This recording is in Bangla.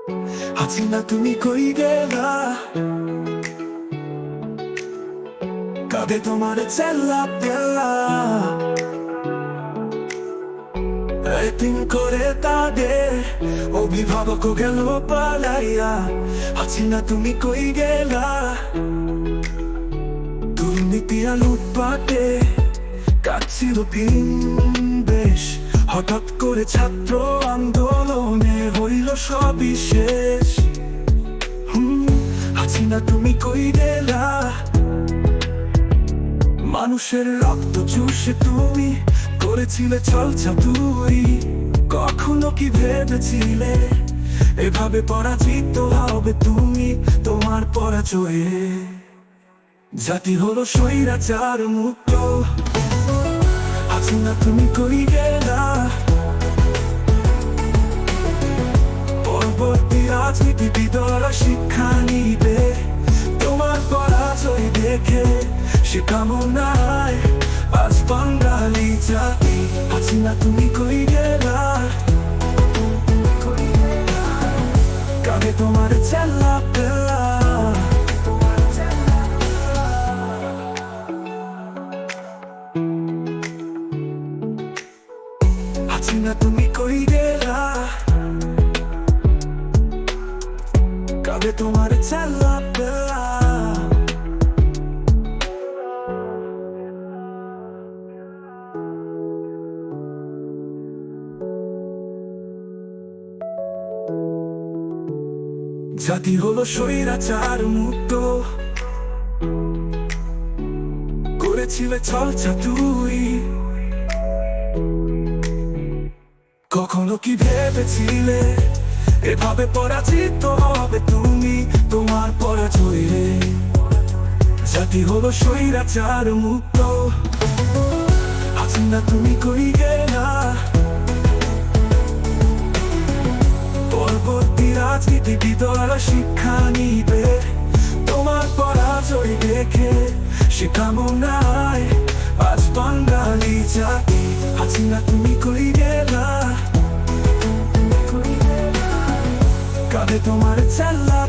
হাসিনা তুমি কই গেলা, কাঁধে তোমার চেল্লা পেলা, একদিন করে তাদের অভিভাবক গেল পালাইয়া। হাসিনা তুমি কই গেলা, দুর্নীতি আর লুটপাটে কাটছিল দিন বেশ, হঠাৎ করে ছাত্র আন্দোলনে হইল সবই শেষ। হাসিনা তুমি কই গেলা, মানুষের রক্ত চুষে তুমি করেছিলে ছলছাতুরি। কখনো কি ভেবেছিলে এভাবে পরাজিত হবে তুমি তোমার পরাজয়ে? জাতি হলো স্বৈরাচার মুক্ত, হাসিনা তুমি কই গেলা, পরবর্তী রাজনীতিবিদরা শিক্ষা নিবে তোমার পরাজয় দেখে। সে কামনায় আজ বাঙালি জাতি। হাসিনা তুমি কই গেলা, কাঁধে তোমার চেল্লা পেলা, হাসিনা তুমি কই গেলা, কাঁধে তোমার চেল্লা পেলা। জাতি হলো স্বৈরাচার মুক্ত, করেছিলে ছলছাতুরি। কখনো কি ভেবেছিলে এভাবে পরাজিত হবে তুমি তোমার পরাজয়ে? জাতি হলো স্বৈরাচার মুক্ত, হাসিনা তুমি কই গেলা, পরবর্তী রাজনীতিবিদরা শিক্ষা নিবে তোমার পরাজয় দেখে। সে কামনায় আজ বাঙালি জাতি। হাসিনা তুমি কই গেলা, কাঁধে তোমার চেল্লা